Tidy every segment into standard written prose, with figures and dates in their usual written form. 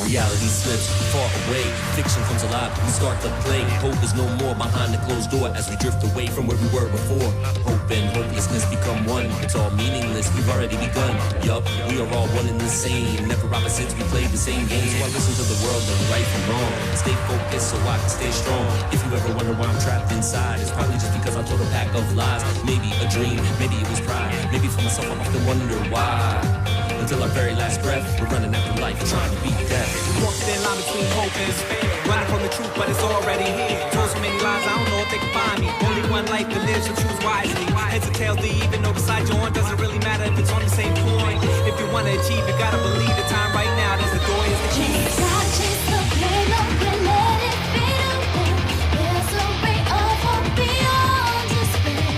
Reality slips far away, fiction comes alive, we start to play. Hope is no more behind the closed door as we drift away from where we were before. Hope and hopelessness become one, it's all meaningless, we've already begun. Yup, we are all one and the same, never opposites, we play the same game. So I listen to the world and right from wrong, stay focused so I can stay strong. If you ever wonder why I'm trapped inside, it's probably just because I told a pack of lies. Maybe a dream, maybe it was pride, maybe for myself I often wonder why. Until our very last breath, we're running after life, trying to beat death. Walking in line between hope and despair, running from the truth, but it's already here. Told so many lies, I don't know if they can find me. Only one life to live, so choose wisely. Heads or tails, they even know beside your own. Doesn't really matter if it's on the same point. If you wanna achieve, you gotta believe the time right now. There's the door, here's the key. Chase the pain, don't let it fade away. There's a ray of hope beyond despair.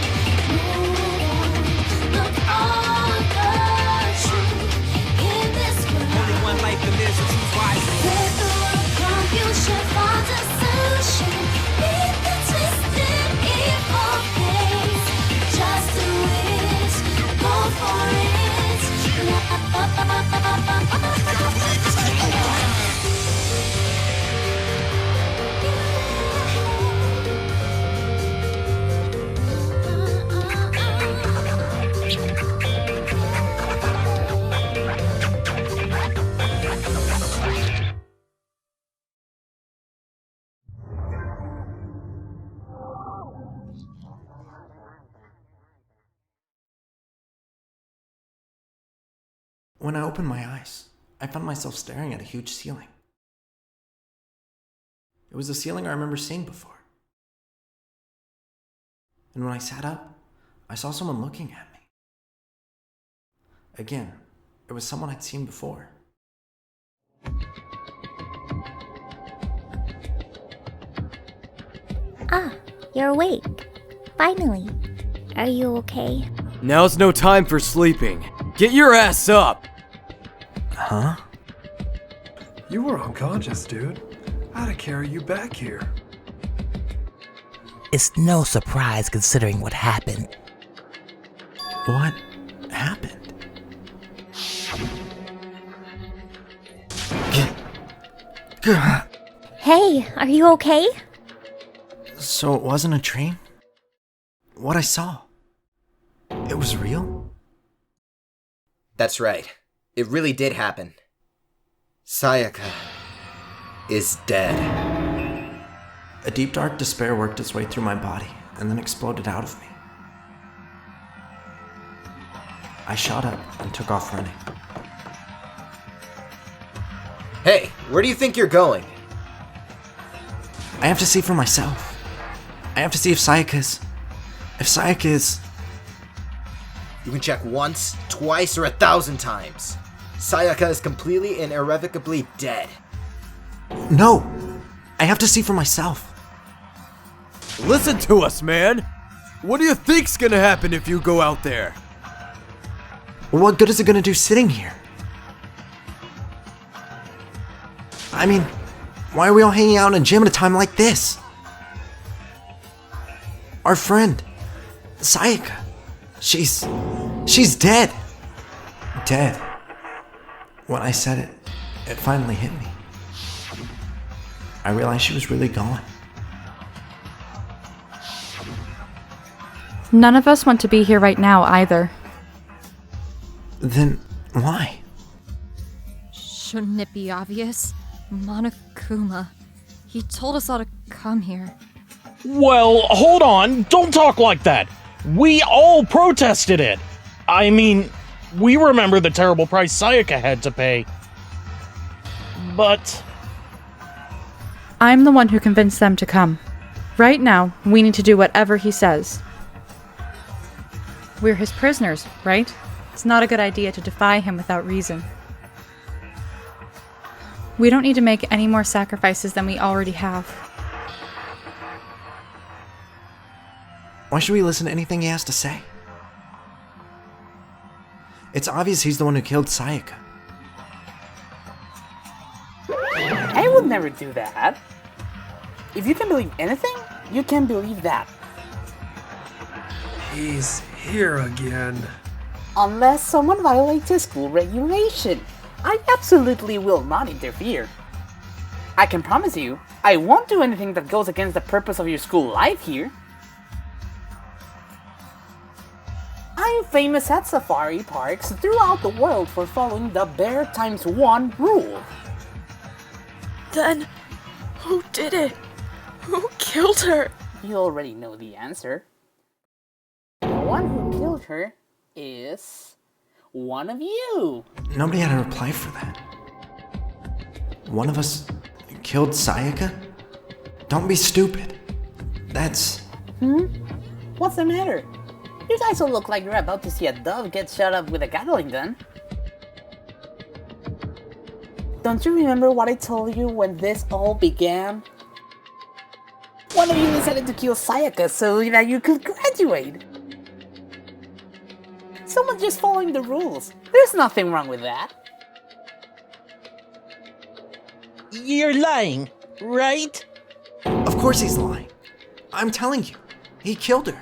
Move on, look on the truth in this world. Only one life to live, so choose wisely. Let the world come, you should find a solution. Beat the twisted evil face. Just do it, go for it. When I opened my eyes, I found myself staring at a huge ceiling. It was a ceiling I remember seeing before. And when I sat up, I saw someone looking at me. Again, it was someone I'd seen before. Ah, you're awake. Finally. Are you okay? Now's no time for sleeping. Get your ass up! Huh? You were unconscious, dude. How'd I carry you back here? It's no surprise considering what happened. What happened? Hey, are you okay? So it wasn't a dream? What I saw, it was real? That's right. It really did happen. Sayaka is dead. A deep dark despair worked its way through my body and then exploded out of me. I shot up and took off running. Hey, where do you think you're going? I have to see for myself. I have to see if Sayaka is... You can check once, twice, or 1,000 times. Sayaka is completely and irrevocably dead. No! I have to see for myself. Listen to us, man! What do you think's gonna happen if you go out there? What good is it gonna do sitting here? I mean, why are we all hanging out in a gym at a time like this? Our friend, Sayaka, she's dead. Dead. When I said it, it finally hit me. I realized she was really gone. None of us want to be here right now either. Then why? Shouldn't it be obvious? Monokuma. He told us all to come here. Well, hold on. Don't talk like that. We all protested it. I mean, we remember the terrible price Sayaka had to pay. But... I'm the one who convinced them to come. Right now, we need to do whatever he says. We're his prisoners, right? It's not a good idea to defy him without reason. We don't need to make any more sacrifices than we already have. Why should we listen to anything he has to say? It's obvious he's the one who killed Sayaka. would never do that. If you can believe anything, you can believe that. He's here again. Unless someone violates a school regulation. I absolutely will not interfere. I can promise you, I won't do anything that goes against the purpose of your school life here. I'm famous at safari parks throughout the world for following the bear times 1 rule. Then, who did it? Who killed her? You already know the answer. The one who killed her is one of you. Nobody had a reply for that. One of us killed Sayaka? Don't be stupid. That's... What's the matter? You guys all look like you're about to see a dove get shot up with a Gatling gun. Don't you remember what I told you when this all began? One of you decided to kill Sayaka so that you could graduate. Someone's just following the rules. There's nothing wrong with that. You're lying, right? Of course he's lying. I'm telling you, he killed her.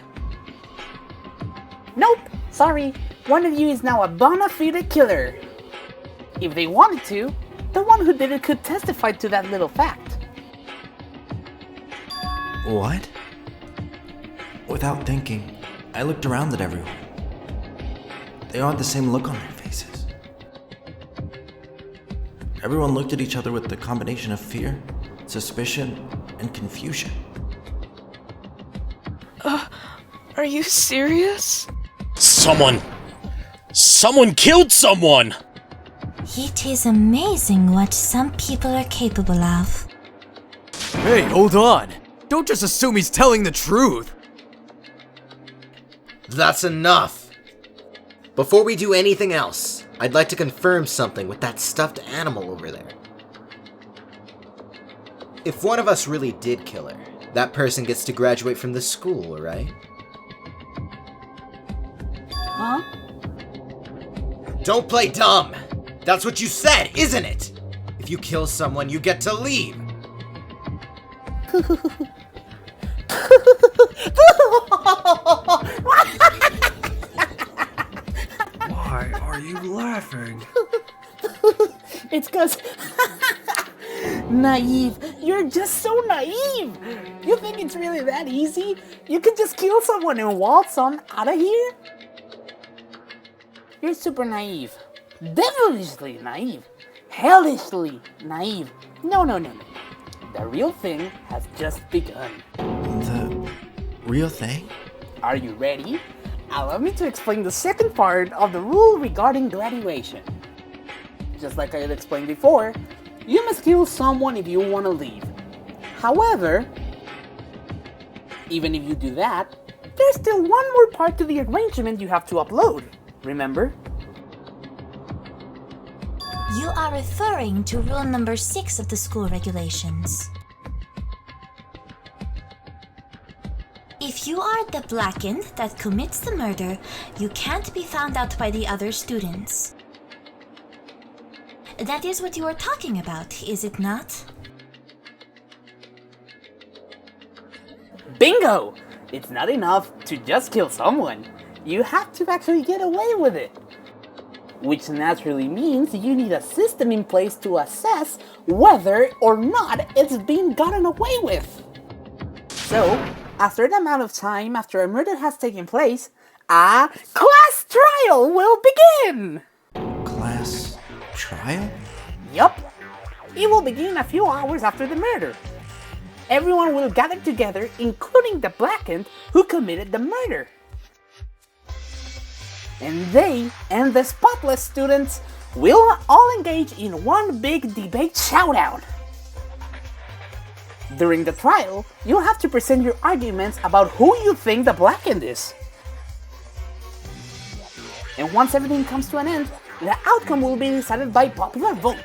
Nope, sorry. One of you is now a bona fide killer. If they wanted to, the one who did it could testify to that little fact. What? Without thinking, I looked around at everyone. They all had the same look on their faces. Everyone looked at each other with the combination of fear, suspicion, and confusion. Are you serious? Someone killed someone! It is amazing what some people are capable of. Hey, hold on! Don't just assume he's telling the truth! That's enough! Before we do anything else, I'd like to confirm something with that stuffed animal over there. If one of us really did kill her, that person gets to graduate from the school, right? Huh? Don't play dumb! That's what you said, isn't it? If you kill someone, you get to leave! Why are you laughing? It's cause... Naive. You're just so naive. You think it's really that easy? You can just kill someone and waltz on out of here? You're super naive. Devilishly naive. Hellishly naive. No. The real thing has just begun. The real thing? Are you ready? Allow me to explain the second part of the rule regarding graduation. Just like I had explained before, you must kill someone if you want to leave. However, even if you do that, there's still one more part to the arrangement you have to upload. Remember? You are referring to rule number 6 of the school regulations. If you are the blackened that commits the murder, you can't be found out by the other students. That is what you are talking about, is it not? Bingo! It's not enough to just kill someone. You have to actually get away with it. Which naturally means you need a system in place to assess whether or not it's being gotten away with. So, after an amount of time after a murder has taken place, a class trial will begin! Class trial? Yup. It will begin a few hours after the murder. Everyone will gather together, including the blackened who committed the murder. And they and the spotless students will all engage in one big debate showdown. During the trial, you'll have to present your arguments about who you think the blackened is. And once everything comes to an end, the outcome will be decided by popular vote.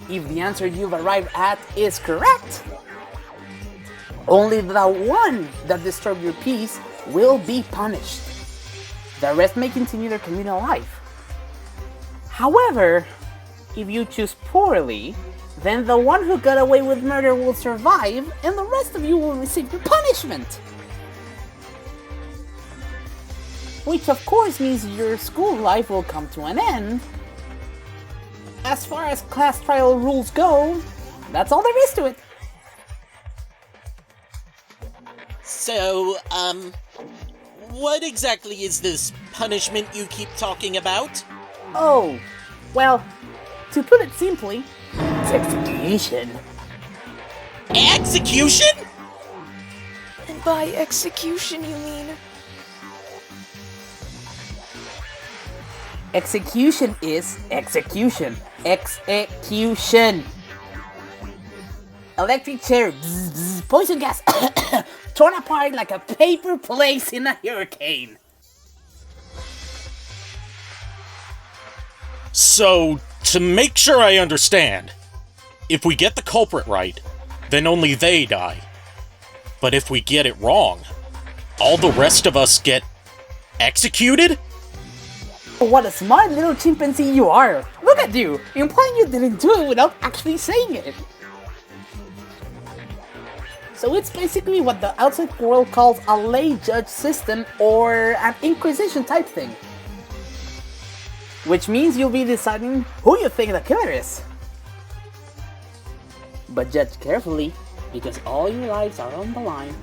If the answer you've arrived at is correct, only the one that disturbed your peace will be punished. The rest may continue their communal life. However, If you choose poorly, then the one who got away with murder will survive, and the rest of you will receive your punishment. Which of course means your school life will come to an end. As far as class trial rules go, that's all there is to it. So, what exactly is this punishment you keep talking about? Oh, well, to put it simply, it's execution. Execution? And by execution, you mean? Execution is execution. Execution. Electric chair, bzz, bzz, poison gas, torn apart like a paper plate in a hurricane. So, to make sure I understand, if we get the culprit right, then only they die. But if we get it wrong, all the rest of us get executed? What a smart little chimpanzee you are! Look at you! Implying you didn't do it without actually saying it! So it's basically what the outside world calls a lay judge system or an inquisition type thing. Which means you'll be deciding who you think the killer is. But judge carefully, because all your lives are on the line.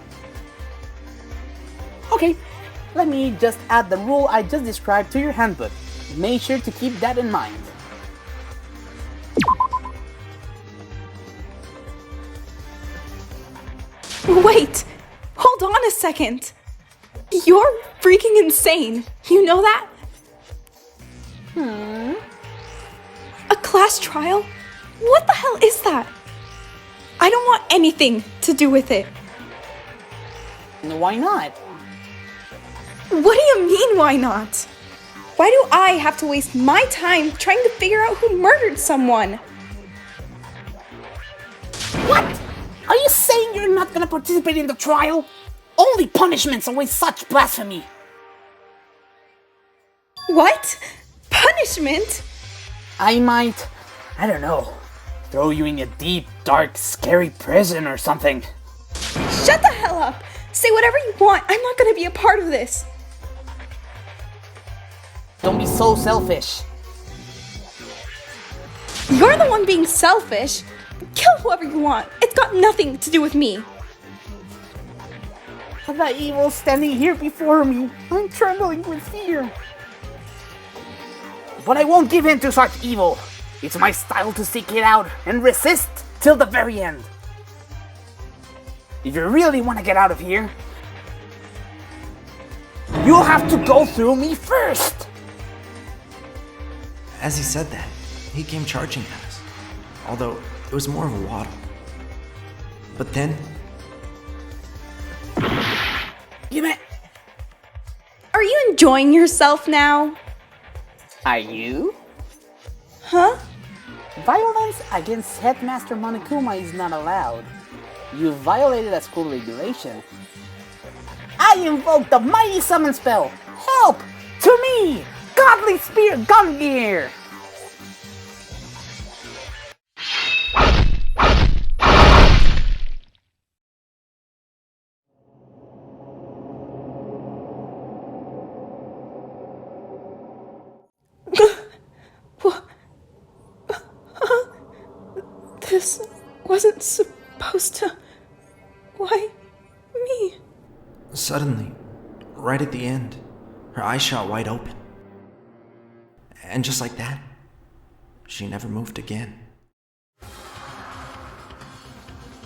Okay, let me just add the rule I just described to your handbook. Make sure to keep that in mind. Wait! Hold on a second! You're freaking insane! You know that? A class trial? What the hell is that? I don't want anything to do with it. Why not? What do you mean, why not? Why do I have to waste my time trying to figure out who murdered someone? What? Are you saying you're not gonna participate in the trial? Only punishments await such blasphemy! What? Punishment? I might, I don't know, throw you in a deep, dark, scary prison or something. Shut the hell up! Say whatever you want, I'm not gonna be a part of this! Don't be so selfish. You're the one being selfish! Kill whoever you want, it's got nothing to do with me! The evil standing here before me, I'm trembling with fear. But I won't give in to such evil. It's my style to seek it out and resist till the very end. If you really want to get out of here, you'll have to go through me first! As he said that, he came charging at us, although it was more of a waddle. But then... Are you enjoying yourself now? Are you? Huh? Violence against Headmaster Monokuma is not allowed. You violated a school regulation. I invoke the mighty summon spell! Help! To me! Godly Spear Gun Gear! This wasn't supposed to... Why me? Suddenly, right at the end, her eyes shot wide open. And just like that, she never moved again.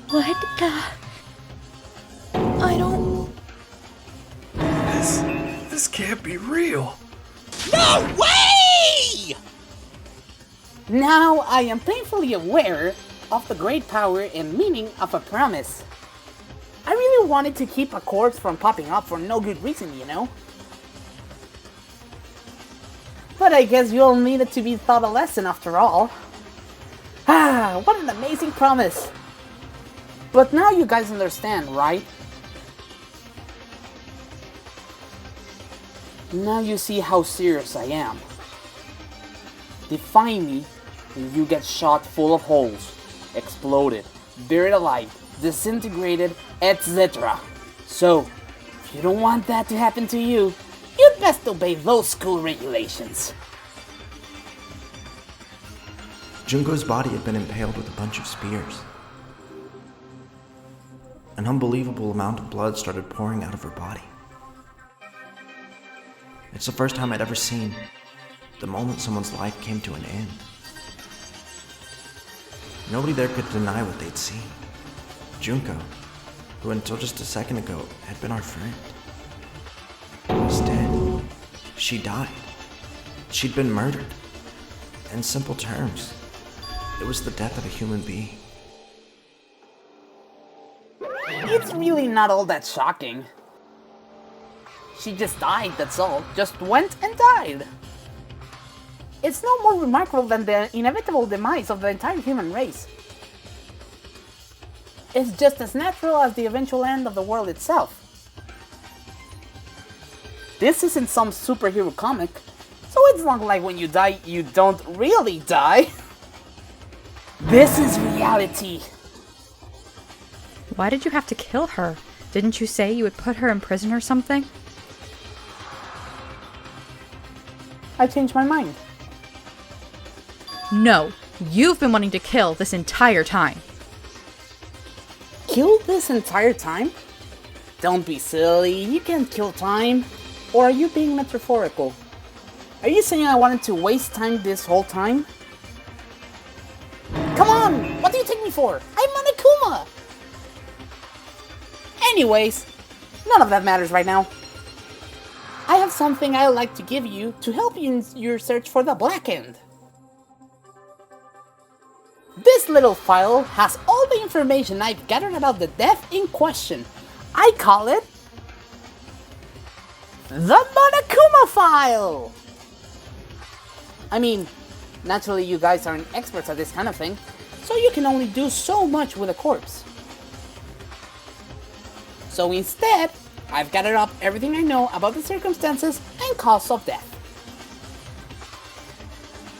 What the... I don't... This can't be real. No way! Now I am painfully aware of the great power and meaning of a promise. I really wanted to keep a corpse from popping up for no good reason, you know? But I guess you all needed to be taught a lesson after all. Ah, what an amazing promise! But now you guys understand, right? Now you see how serious I am. Defy me, and you get shot full of holes, exploded, buried alive, disintegrated, etc. So, if you don't want that to happen to you, you'd best obey those school regulations. Junko's body had been impaled with a bunch of spears. An unbelievable amount of blood started pouring out of her body. It's the first time I'd ever seen the moment someone's life came to an end. Nobody there could deny what they'd seen. Junko, who until just a second ago had been our friend, was dead. She died. She'd been murdered. In simple terms, it was the death of a human being. It's really not all that shocking. She just died, that's all. Just went and died. It's no more remarkable than the inevitable demise of the entire human race. It's just as natural as the eventual end of the world itself. This isn't some superhero comic, so it's not like when you die, you don't really die. This is reality. Why did you have to kill her? Didn't you say you would put her in prison or something? I changed my mind. No, you've been wanting to kill this entire time. Kill this entire time? Don't be silly, you can't kill time. Or are you being metaphorical? Are you saying I wanted to waste time this whole time? Come on! What do you take me for? I'm Monokuma! Anyways, none of that matters right now. I have something I'd like to give you to help you in your search for the Black End. This little file has all the information I've gathered about the death in question. I call it the Monokuma File! I mean, naturally you guys aren't experts at this kind of thing, so you can only do so much with a corpse. So instead, I've gathered up everything I know about the circumstances and cause of death.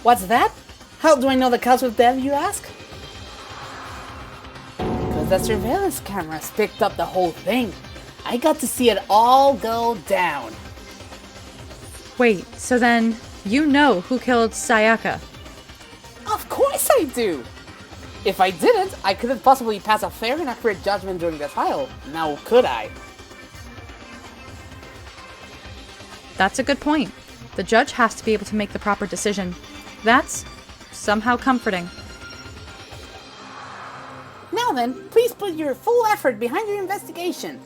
What's that? How do I know the cause of death, you ask? Because the surveillance cameras picked up the whole thing. I got to see it all go down. Wait, so then you know who killed Sayaka? Of course I do! If I didn't, I couldn't possibly pass a fair and accurate judgment during the trial. Now could I? That's a good point. The judge has to be able to make the proper decision. That's somehow comforting. Now then, please put your full effort behind your investigation.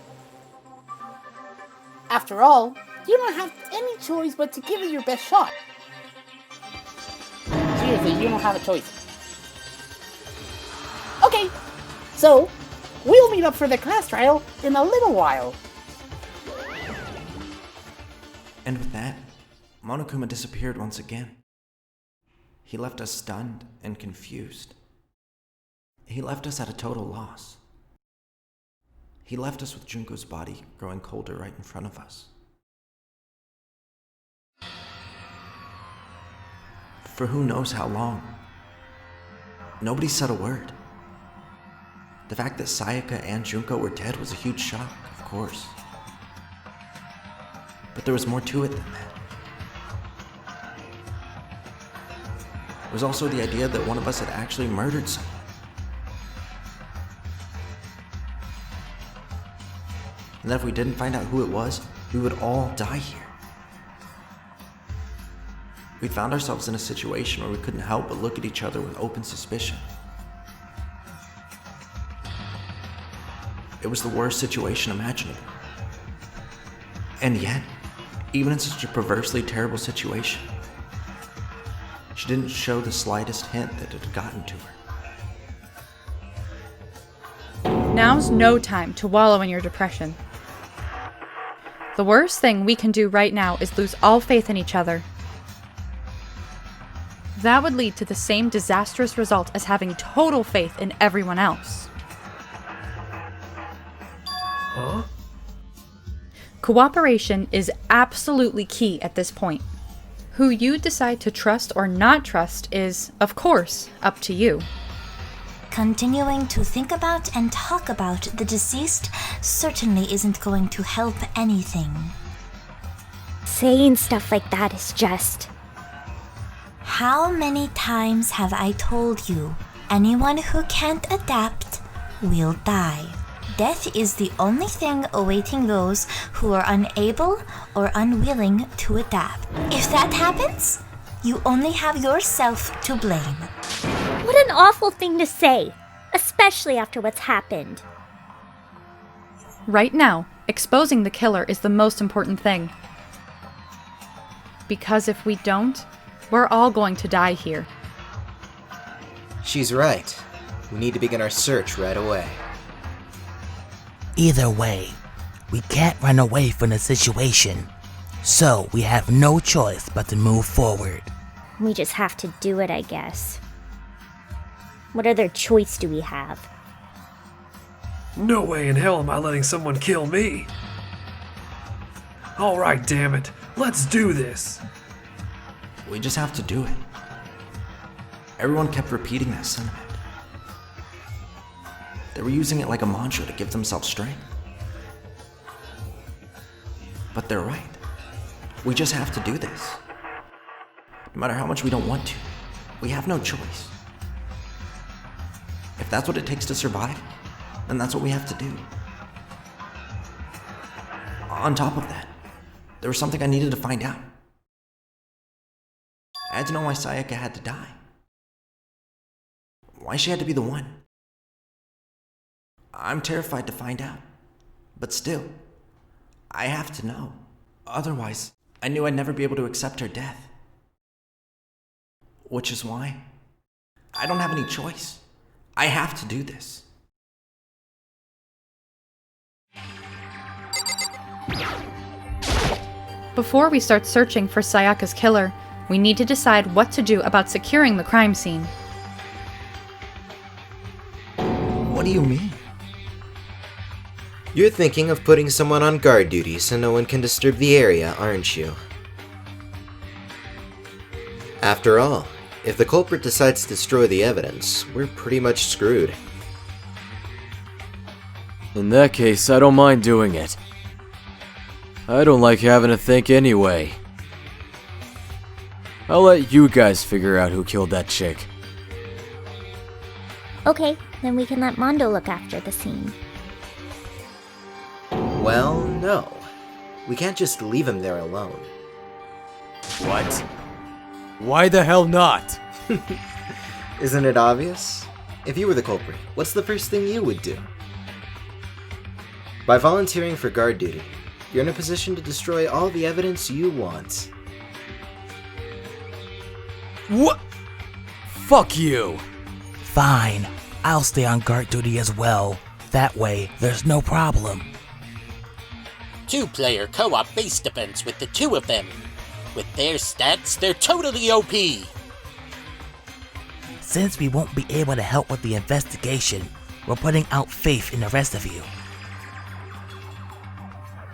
After all, you don't have any choice but to give it your best shot. Seriously, you don't have a choice. Okay, so we'll meet up for the class trial in a little while. And with that, Monokuma disappeared once again. He left us stunned and confused. He left us at a total loss. He left us with Junko's body growing colder right in front of us. For who knows how long. Nobody said a word. The fact that Sayaka and Junko were dead was a huge shock, of course. But there was more to it than that. It was also the idea that one of us had actually murdered someone. And that if we didn't find out who it was, we would all die here. We found ourselves in a situation where we couldn't help but look at each other with open suspicion. It was the worst situation imaginable. And yet, even in such a perversely terrible situation, she didn't show the slightest hint that it had gotten to her. Now's no time to wallow in your depression. The worst thing we can do right now is lose all faith in each other. That would lead to the same disastrous result as having total faith in everyone else. Huh? Cooperation is absolutely key at this point. Who you decide to trust or not trust is, of course, up to you. Continuing to think about and talk about the deceased certainly isn't going to help anything. Saying stuff like that is just... How many times have I told you, anyone who can't adapt will die. Death is the only thing awaiting those who are unable or unwilling to adapt. If that happens, you only have yourself to blame. What an awful thing to say, especially after what's happened. Right now, exposing the killer is the most important thing. Because if we don't, we're all going to die here. She's right. We need to begin our search right away. Either way, we can't run away from the situation. So we have no choice but to move forward. We just have to do it, I guess. What other choice do we have? No way in hell am I letting someone kill me. Alright, damn it. Let's do this. We just have to do it. Everyone kept repeating that sentiment. They were using it like a mantra to give themselves strength. But they're right. We just have to do this. No matter how much we don't want to, we have no choice. If that's what it takes to survive, then that's what we have to do. On top of that, there was something I needed to find out. I had to know why Sayaka had to die. Why she had to be the one. I'm terrified to find out. But still, I have to know. Otherwise, I knew I'd never be able to accept her death. Which is why I don't have any choice. I have to do this. Before we start searching for Sayaka's killer, we need to decide what to do about securing the crime scene. What do you mean? You're thinking of putting someone on guard duty so no one can disturb the area, aren't you? After all, if the culprit decides to destroy the evidence, we're pretty much screwed. In that case, I don't mind doing it. I don't like having to think anyway. I'll let you guys figure out who killed that chick. Okay, then we can let Mondo look after the scene. Well, no. We can't just leave him there alone. What? Why the hell not? Isn't it obvious? If you were the culprit, what's the first thing you would do? By volunteering for guard duty, you're in a position to destroy all the evidence you want. What? Fuck you! Fine, I'll stay on guard duty as well. That way, there's no problem. 2-player co-op base defense with the two of them. With their stats, they're totally OP! Since we won't be able to help with the investigation, we're putting out faith in the rest of you.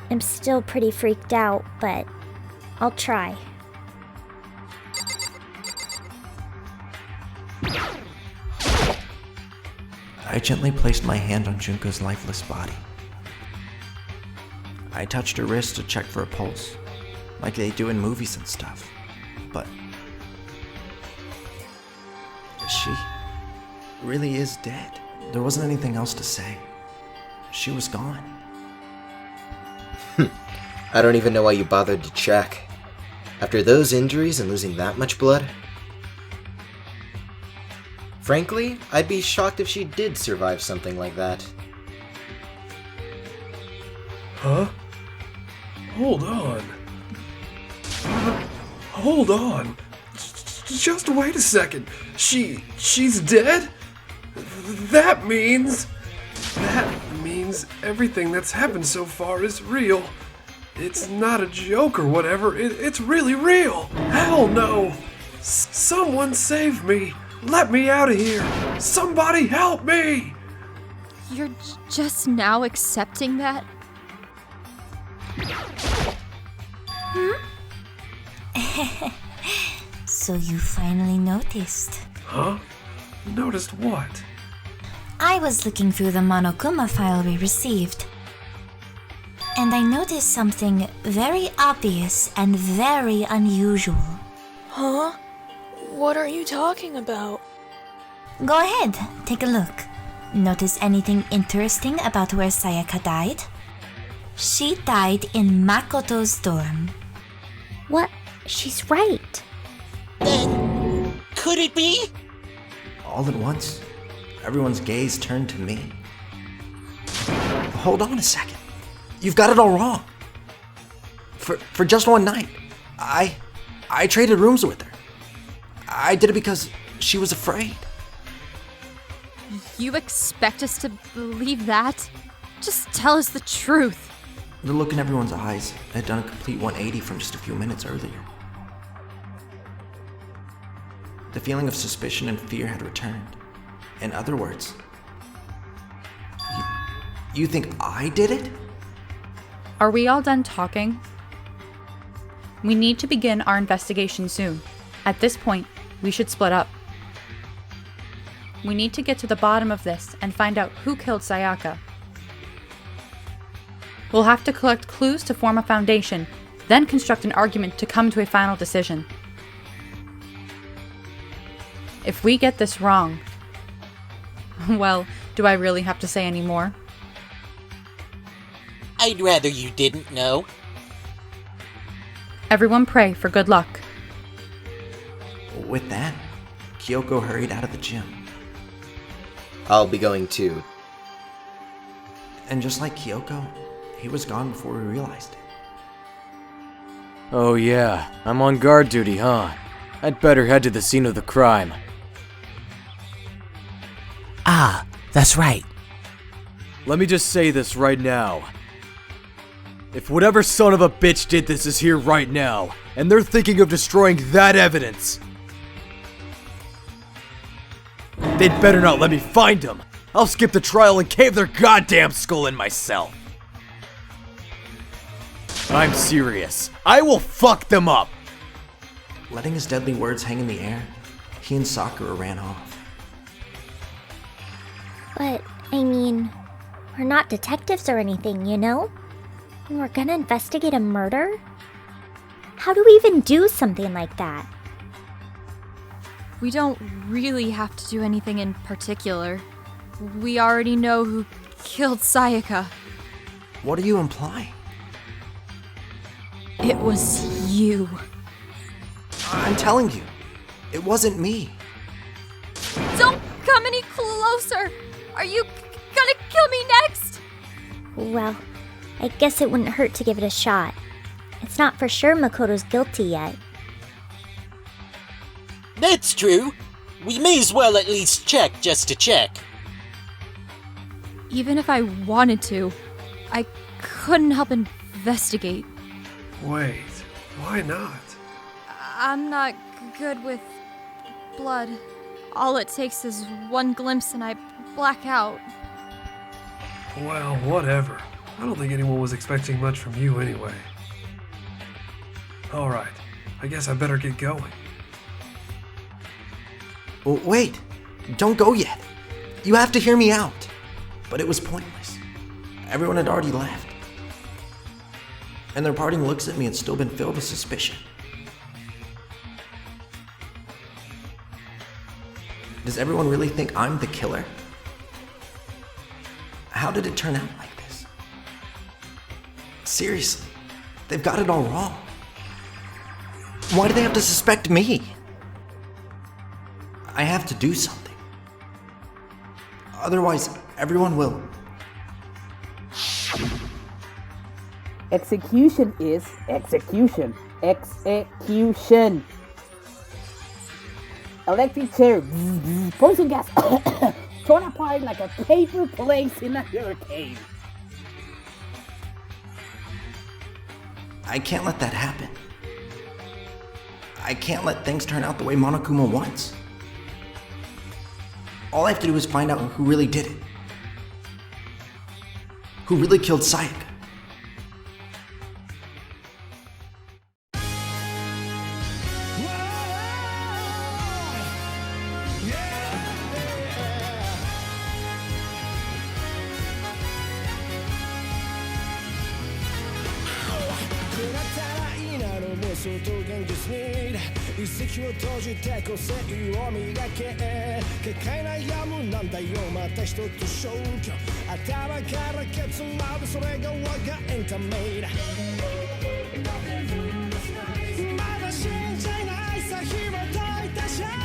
I'm still pretty freaked out, but I'll try. I gently placed my hand on Junko's lifeless body. I touched her wrist to check for a pulse, like they do in movies and stuff. But she really is dead. There wasn't anything else to say. She was gone. I don't even know why you bothered to check. After those injuries and losing that much blood? Frankly, I'd be shocked if she did survive something like that. Huh? Hold on. Hold on. Just wait a second. She's dead? That means everything that's happened so far is real. It's not a joke or whatever. It's really real. Hell no. Someone save me. Let me out of here. Somebody help me. You're just now accepting that? So you finally noticed. Huh? Noticed what? I was looking through the Monokuma file we received, and I noticed something very obvious and very unusual. Huh? What are you talking about? Go ahead, take a look. Notice anything interesting about where Sayaka died? She died in Makoto's dorm. What? She's right. Then, could it be? All at once, everyone's gaze turned to me. Hold on a second. You've got it all wrong. For just one night, I traded rooms with her. I did it because she was afraid. You expect us to believe that? Just tell us the truth. The look in everyone's eyes had done a complete 180 from just a few minutes earlier. The feeling of suspicion and fear had returned. In other words, you think I did it? Are we all done talking? We need to begin our investigation soon. At this point, we should split up. We need to get to the bottom of this and find out who killed Sayaka. We'll have to collect clues to form a foundation, then construct an argument to come to a final decision. If we get this wrong, well, do I really have to say any more? I'd rather you didn't know. Everyone pray for good luck. With that, Kyoko hurried out of the gym. I'll be going too. And just like Kyoko, he was gone before we realized it. Oh yeah, I'm on guard duty, huh? I'd better head to the scene of the crime. Ah, that's right. Let me just say this right now. If whatever son of a bitch did this is here right now, and they're thinking of destroying that evidence, they'd better not let me find them. I'll skip the trial and cave their goddamn skull in myself. I'm serious. I will fuck them up. Letting his deadly words hang in the air, he and Sakura ran off. But, I mean, we're not detectives or anything, you know? And we're gonna investigate a murder? How do we even do something like that? We don't really have to do anything in particular. We already know who killed Sayaka. What are you implying? It was you. I'm telling you, it wasn't me. Don't come any closer! Are you gonna kill me next? Well, I guess it wouldn't hurt to give it a shot. It's not for sure Makoto's guilty yet. That's true. We may as well at least check just to check. Even if I wanted to, I couldn't help investigate. Wait, why not? I'm not good with blood. All it takes is one glimpse and I black out. Well, whatever. I don't think anyone was expecting much from you anyway. Alright, I guess I better get going. Well, wait, don't go yet. You have to hear me out. But it was pointless. Everyone had already left. And their parting looks at me had still been filled with suspicion. Does everyone really think I'm the killer? How did it turn out like this? Seriously, they've got it all wrong. Why do they have to suspect me? I have to do something. Otherwise, everyone will. Execution is execution. Execution. Electric chair. Poison gas. Torn apart like a paper plate in a hurricane. I can't let that happen. I can't let things turn out the way Monokuma wants. All I have to do is find out who really did it. Who really killed Sayaka. 想と現実に一石を投じて個性を磨け結界悩むなんだよまた一つ消去頭からケツまでそれが我がエンタメだまだ信じないさ紐解いたじゃない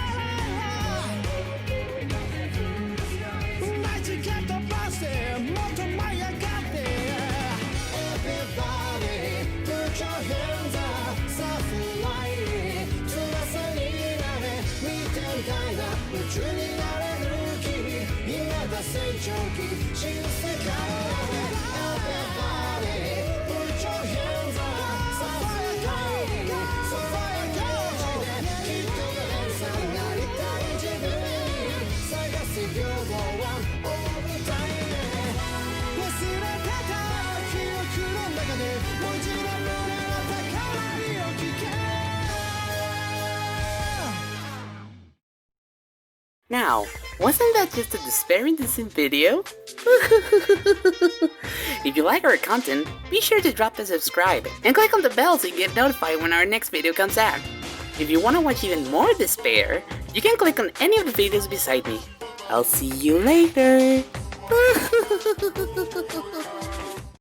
チケットバスでもっと舞い上がって Everybody put your hands up さあフライ翼になれ見てみたいな宇宙になれる君今だ成長期新世界 Everybody put your hands up さあフライさあファイアきっと連鎖になりたい自分探す平等はオールタイム忘れてた記憶の中でもう一度胸の高鳴りを聞け Now, wasn't that just a despairing decent video? If you like our content, be sure to drop the subscribe and click on the bell so you get notified when our next video comes out. If you want to watch even more despair, you can click on any of the videos beside me. I'll see you later.